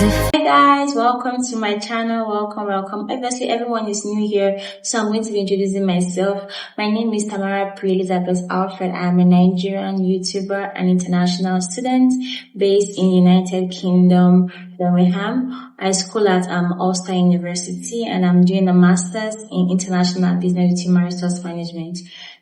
Hi guys, welcome to my channel. Welcome. Obviously, everyone is new here, so I'm going to be introducing myself. My name is Tamara Pri Elizabeth Alfred. I'm a Nigerian YouTuber and international student based in United Kingdom, Birmingham. I school at Ulster University, and I'm doing a master's in international business with human resource management.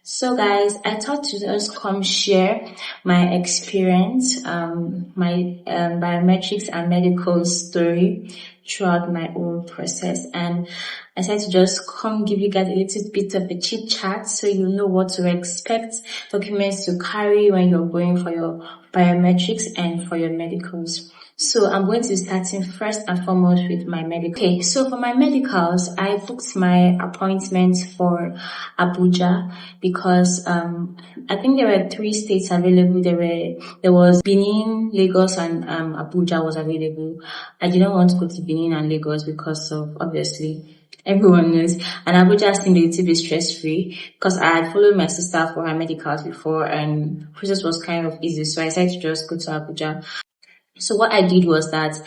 So guys, I thought to just come share my experience, my biometrics and medical story throughout my own process. And I said to just come give you guys a little bit of a chit chat so you know what to expect, documents to carry when you're going for your biometrics and for your medicals. So I'm going to be starting first and foremost with my medical. Okay, so for my medicals, I booked my appointment for Abuja because I think there were 3 states available. There was Benin, Lagos, and Abuja was available. I didn't want to go to Benin and Lagos because of, obviously, everyone knows. And Abuja seemed a little bit stress-free because I had followed my sister for her medicals before and process was kind of easy. So I decided to just go to Abuja. So what I did was that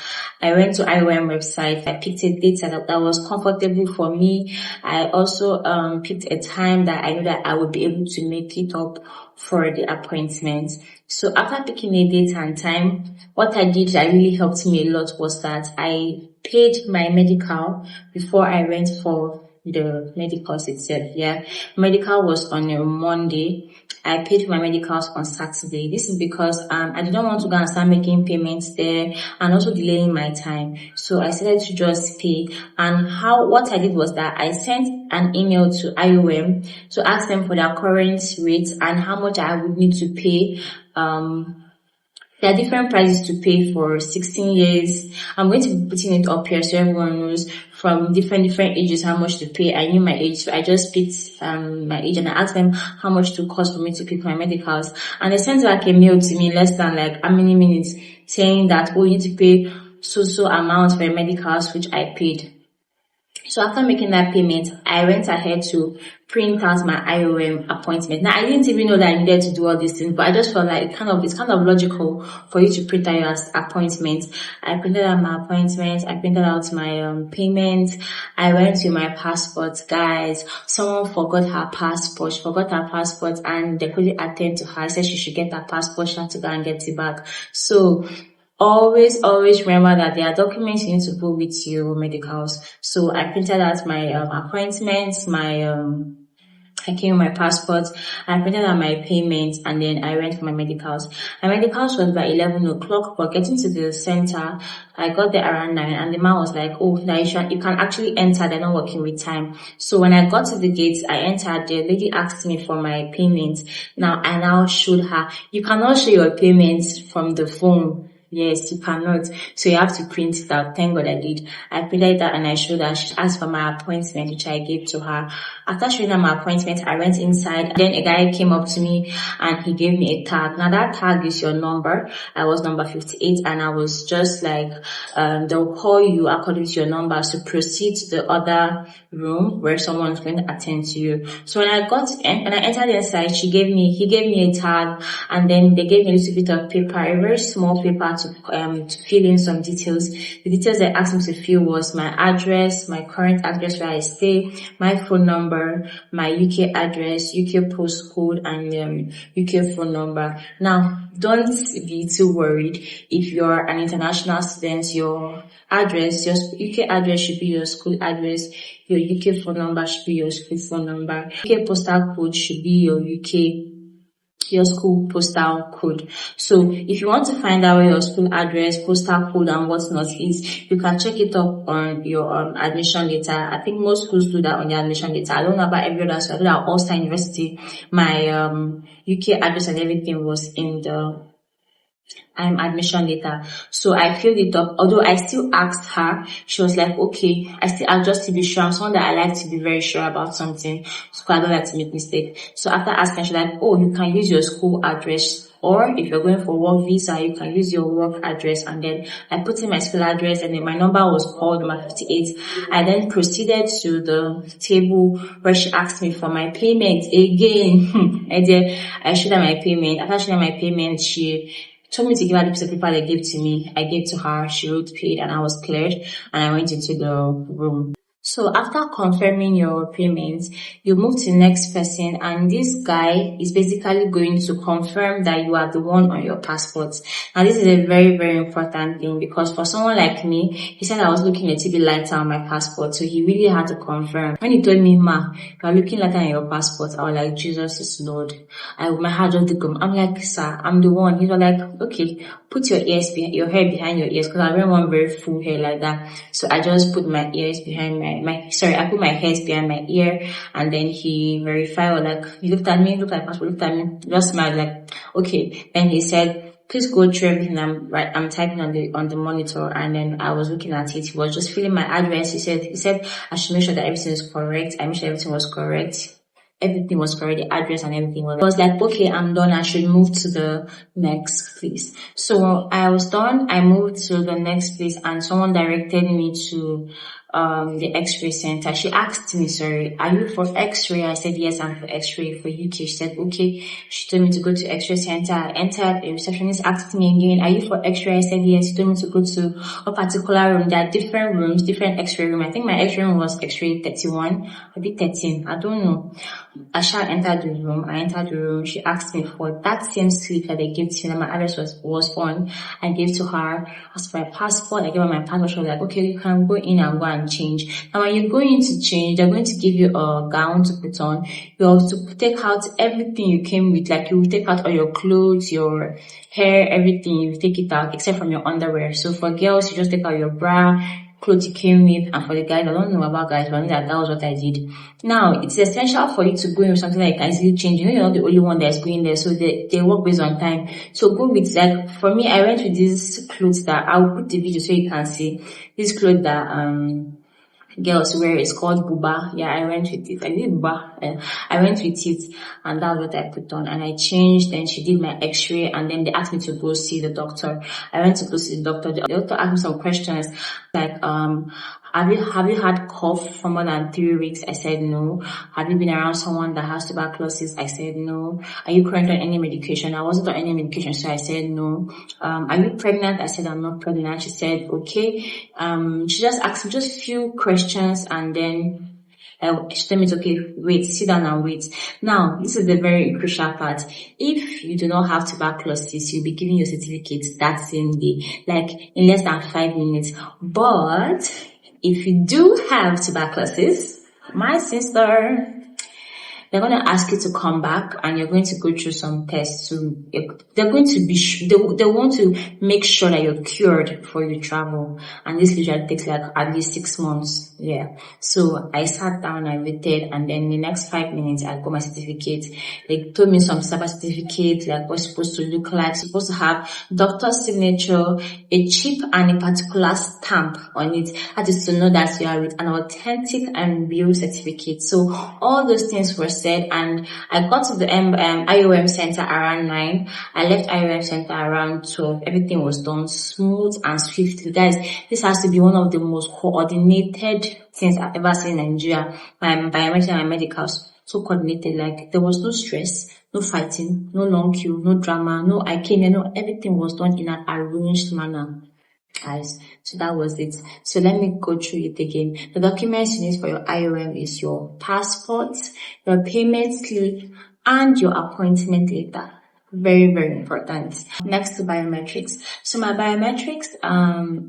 I went to IOM website. I picked a date that was comfortable for me. I also picked a time that I knew that I would be able to make it up for the appointment. So after picking a date and time, what I did that really helped me a lot was that I paid my medical before I went for the medicals itself. Medical was on a Monday. I paid for my medicals on Saturday. This is because I didn't want to go and start making payments there and also delaying my time. So I decided to just pay. And what I did was that I sent an email to IOM to ask them for their current rates and how much I would need to pay. There are different prices to pay for 16 years. I'm going to be putting it up here so everyone knows from different ages how much to pay. I knew my age, so I just picked my age and I asked them how much to cost for me to pick my medicals. And they sent like a mail to me less than like how many minutes saying that, oh, you need to pay so amount for your medicals, which I paid. So after making that payment, I went ahead to print out my IOM appointment. Now, I didn't even know that I needed to do all these things, but I just felt like it's kind of logical for you to print out your appointment. I printed out my appointment. I printed out my payment. I went to my passport, guys. Someone forgot her passport. She forgot her passport and they couldn't attend to her. I said she should get her passport. She had to go and get it back. So always remember that there are documents you need to put with your medicals. So I printed out my appointments, I came with my passport, I printed out my payment, and then I went for my medicals. My medicals was by 11 o'clock, but getting to the center, I got there around 9, and the man was like, oh, you can actually enter, they're not working with time. So when I got to the gates, I entered, the lady asked me for my payment. Now, I now showed her, you cannot show your payments from the phone. Yes, you cannot. So you have to print it out. Thank God I did. I printed it out and I showed her. She asked for my appointment, which I gave to her. After showing her my appointment, I went inside. Then a guy came up to me and he gave me a tag. Now that tag is your number. I was number 58 and I was just like, they'll call you according to your number to proceed to the other room where someone's going to attend to you. So when I entered inside, he gave me a tag and then they gave me a little bit of paper, a very small paper to fill in some details. The details they asked me to fill was my address, my current address where I stay, my phone number, my UK address, UK postcode, and UK phone number. Now, don't be too worried if you're an international student. Your UK address should be your school address. Your UK phone number should be your school phone number. UK postal code should be your school postal code. So if you want to find out where your school address, postal code, and whatnot is, you can check it up on your admission letter. I think most schools do that on their admission letter. I don't know about every other school. I know that Ulster University, my UK address and everything was in the admission letter. So I filled it up. Although I still asked her, she was like, okay, I'll just to be sure. I'm someone that I like to be very sure about something. So I don't like to make mistakes. So after asking, she's like, oh, you can use your school address. Or if you're going for work visa, you can use your work address. And then I put in my school address and then my number was called number 58. I then proceeded to the table where she asked me for my payment again. And then I showed her my payment. After showing her my payment, she told me to give her the piece of paper they gave to me. I gave to her, she wrote paid, and I was cleared, and I went into the room. So after confirming your payments, you move to the next person, and this guy is basically going to confirm that you are the one on your passport. And this is a very, very important thing, because for someone like me, he said I was looking a little bit lighter on my passport, so he really had to confirm. When he told me, "Ma, you are looking lighter on your passport," I was like, Jesus is Lord. My heart just took him. I'm like, "Sir, I'm the one." He was like, "Okay, put your your hair behind your ears," because I don't want very full hair like that. So I just put my ears behind I put my hairs behind my ear, and then he verified, like, he looked at me, looked at my passport, looked at me, just smiled, like, okay. Then he said, "Please go through everything I'm typing on the monitor." And then I was looking at it. He was just filling my address. He said I should make sure that everything is correct. I made sure everything was correct. Everything was correct, the address and everything was. I was like, okay, I'm done. I should move to the next place. So I was done. I moved to the next place, and someone directed me to the X-ray center. She asked me, "Sorry, are you for X-ray?" I said, "Yes, I'm for X-ray for UK." She said, "Okay." She told me to go to X-ray center. I entered. A receptionist asked me again, "Are you for X-ray?" I said, "Yes." She told me to go to a particular room. There are different rooms, different X-ray room. I think my X-ray room was X-ray 31, maybe 13. I don't know. I shall enter the room. I entered the room. She asked me for that same slip that they gave to me, that my address was on. I gave to her. Asked for my passport. I gave her my passport. She was like, "Okay, you can go in and go and change." Now, when you're going to change, they're going to give you a gown to put on. You have to take out everything you came with. Like, you will take out all your clothes, your hair, everything. You take it out except from your underwear. So for girls, you just take out your bra, clothes you came with, and for the guys, I don't know about guys, but I know that was what I did. Now, it's essential for you to go in with something like easily change. You know, you're not the only one that's going there, so they work based on time. So go with, like, for me, I went with these clothes that I'll put the video so you can see. These clothes that girls wear, is called buba. Yeah, I went with it. I did buba. I went with it, and that's what I put on. And I changed. Then she did my X-ray, and then they asked me to go see the doctor. I went to go see the doctor. The doctor asked me some questions like, have you had cough for more than 3 weeks? I said no. Have you been around someone that has tuberculosis? I said no. Are you currently on any medication? I wasn't on any medication, so I said no. Are you pregnant? I said I'm not pregnant. She said okay. She just asked me just few questions, and then she told me, "Okay, wait, sit down and wait." Now, this is the very crucial part. If you do not have tuberculosis, you'll be giving your certificate that same day, like in less than 5 minutes. But if you do have tuberculosis, my sister, they're going to ask you to come back, and you're going to go through some tests. They're going to be, they want to make sure that you're cured before you travel. And this usually takes like at least 6 months. Yeah. So I sat down, I waited, and then in the next 5 minutes, I got my certificate. They told me some cyber certificate, like what's supposed to look like. It's supposed to have doctor's signature, a chip, and a particular stamp on it. That is to know that you are with an authentic and real certificate. So all those things were said, and I got to the IOM center around 9. I left IOM center around 12. Everything was done smooth and swiftly. Guys, this has to be one of the most coordinated things I've ever seen in Nigeria. My biometrics and my medicals, so coordinated. Like, there was no stress, no fighting, no long queue, no drama, no I came here, no, everything was done in an arranged manner. Guys, so that was it. So let me go through it again. The documents you need for your IOM is your passport, your payment slip, and your appointment letter. Very, very important. Next to biometrics. So my biometrics,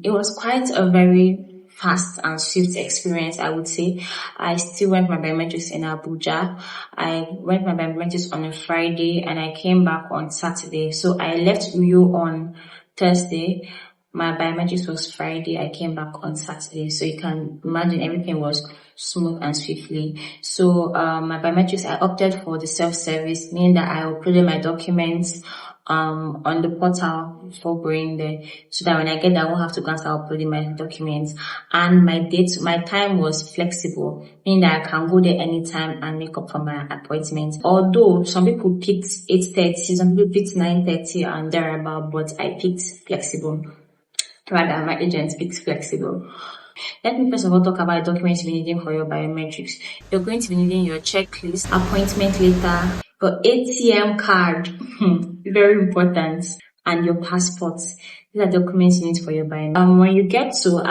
it was quite a very fast and swift experience, I would say. I still went my biometrics in Abuja. I went my biometrics on a Friday, and I came back on Saturday. So I left Uyo on Thursday. My biometrics was Friday. I came back on Saturday. So you can imagine everything was smooth and swiftly. So my biometrics, I opted for the self-service, meaning that I uploaded my documents on the portal before going there, so that when I get there, I won't have to go and start uploading my documents. And my time was flexible, meaning that I can go there anytime and make up for my appointment. Although some people picked 8:30, some people picked 9:30 and thereabout, but I picked flexible. Rather, my agent picked flexible. Let me first of all talk about the documents you're needing for your biometrics. You're going to be needing your checklist, appointment letter, your ATM card, very important, and your passport. These are documents you need for your biometrics. When you get to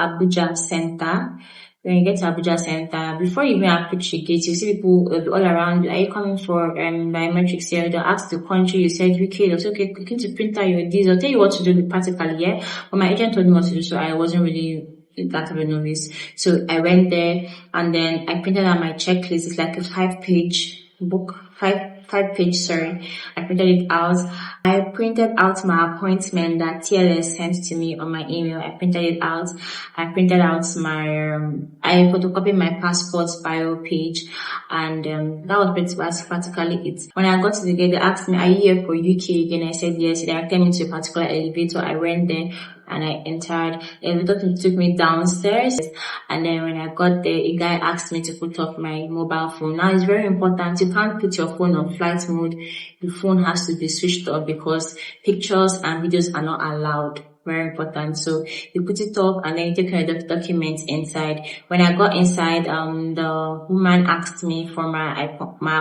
Abuja Center, before you even approach the gate, you see people all around you. Are you coming for biometrics here? They'll ask the country. You said UK. They'll say, okay, clicking to print out your Ds. They'll tell you what to do practically, yeah? But my agent told me what to do, so I wasn't really that of a novice. So I went there and then I printed out my checklist. It's like a 5-page book, five-page, sorry. I printed it out. I printed out my appointment that TLS sent to me on my email. I printed it out. I printed out my, I photocopied my passport bio page, and that was practically it. When I got to the gate, they asked me, are you here for UK again? I said yes. They directed me to a particular elevator. I went there and I entered. The elevator took me downstairs, and then when I got there, a guy asked me to put off my mobile phone. Now it's very important. You can't put your phone on flight mode. The phone has to be switched off because pictures and videos are not allowed. Very important. So you put it off and then you take the documents inside. When I got inside, the woman asked me for my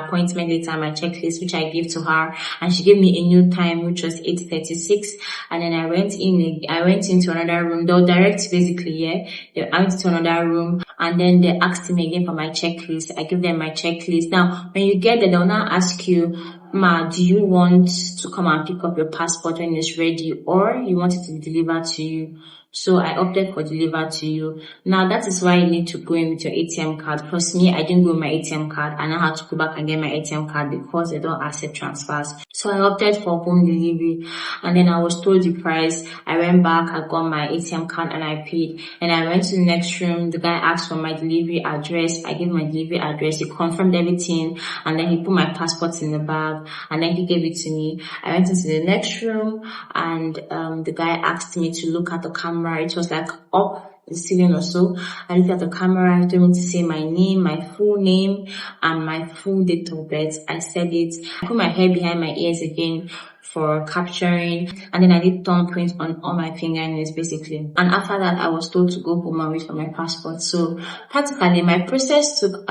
appointment later, my checklist, which I gave to her, and she gave me a new time, which was 8:36. And then I went into another room. They'll direct basically, yeah. I went into another room and then they asked me again for my checklist. I give them my checklist. Now, when you get there, they'll now ask you, Ma, do you want to come and pick up your passport when it's ready, or you want it to be delivered to you? So I opted for delivered to you. Now that is why you need to go in with your ATM card. Plus me, I didn't go with my ATM card and I had to go back and get my ATM card because they don't accept transfers. So I opted for home delivery, and then I was told the price. I went back, I got my ATM card and I paid. And I went to the next room. The guy asked for my delivery address. I gave my delivery address. He confirmed everything, and then he put my passport in the bag and then he gave it to me. I went into the next room and the guy asked me to look at the camera. It was like up the ceiling or so. I looked at the camera. He told me to say my name, my full name, and my full date of birth. I said it. I put my hair behind my ears again for capturing, and then I did thumbprints on all my fingernails basically. And after that, I was told to go home and wait for my passport. So practically, my process took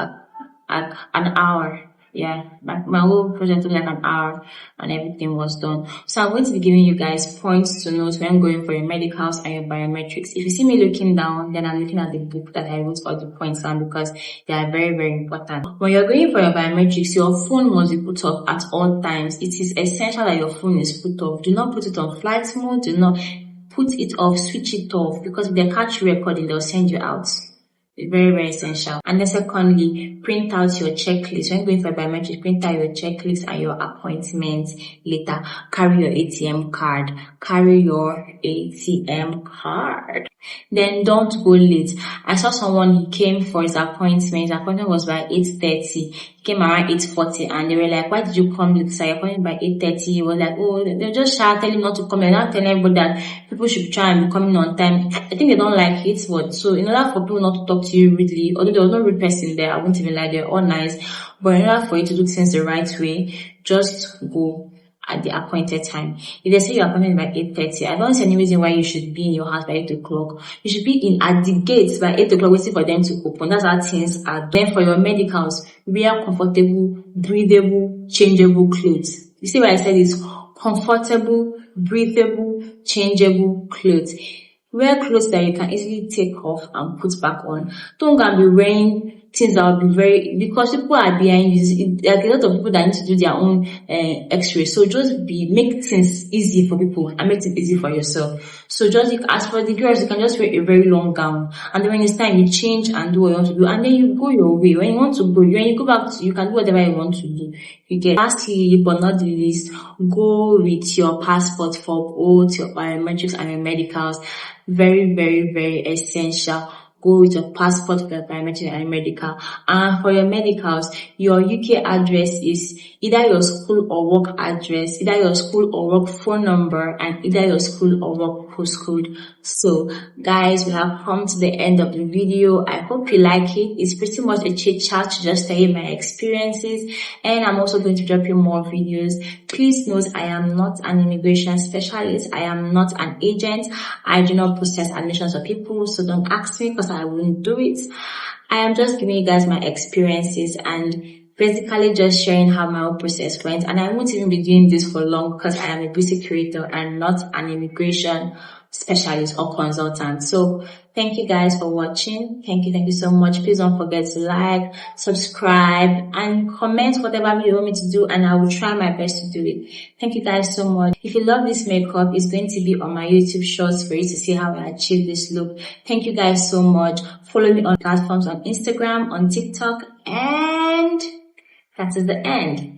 an hour. Yeah, my whole project took like an hour and everything was done. So I'm going to be giving you guys points to note when going for your medicals and your biometrics. If you see me looking down, then I'm looking at the book that I wrote all the points down because they are very, very important. When you're going for your biometrics, your phone must be put off at all times. It is essential that your phone is put off. Do not put it on flight mode. Do not put it off, switch it off, because if they catch you recording, they'll send you out. Very, very essential. And then secondly, print out your checklist. When going for biometrics, print out your checklist and your appointment later. Carry your ATM card. Carry your ATM card. Then don't go late. I saw someone, he came for his appointment. His appointment was by 8:30. He came around 8:40 and they were like, why did you come late? So your appointment by 8:30. He was like, oh, they're just telling him not to come. They're not telling everybody that people should try and be coming on time. I think they don't like it, but so in order for people not to talk to you rudely, although there was no rude person there, I wouldn't even lie, they're all nice, but in order for you to do things the right way, just go at the appointed time. If they say your appointment by 8:30, I don't see any reason why you should be in your house by 8 o'clock. You should be at the gates by 8 o'clock waiting for them to open. That's how things are. Then for your medicals, wear comfortable, breathable, changeable clothes. You see what I said is comfortable, breathable, changeable clothes. Wear clothes that you can easily take off and put back on. Don't go and be wearing things that will be because people are behind you. There are a lot of people that need to do their own x-ray. So just make things easy for people and make it easy for yourself. So just as for the girls, you can just wear a very long gown. And then when it's time, you change and do what you want to do. And then you go your way. When you want to go, when you go back, you can do whatever you want to do. You get. Lastly, but not the least, go with your passport for both your biometrics and your medicals. Very, very, very essential. Go with your passport for your biometric and medical. And for your medicals, your UK address is either your school or work address, either your school or work phone number, and either your school or work postcode. So guys, we have come to the end of the video. I hope you like it. It's pretty much a chit chat to just tell you my experiences, and I'm also going to drop you more videos. Please note, I am not an immigration specialist. I am not an agent. I do not process admissions of people, so don't ask me because I wouldn't do it. I am just giving you guys my experiences, and basically just sharing how my whole process went. And I won't even be doing this for long because I am a beauty creator and not an immigration specialist or consultant. So thank you guys for watching. Thank you so much. Please don't forget to like, subscribe, and comment whatever you want me to do, and I will try my best to do it. Thank you guys so much. If you love this makeup, it's going to be on my YouTube shorts for you to see how I achieve this look. Thank you guys so much. Follow me on platforms on Instagram, on TikTok, and that is the end.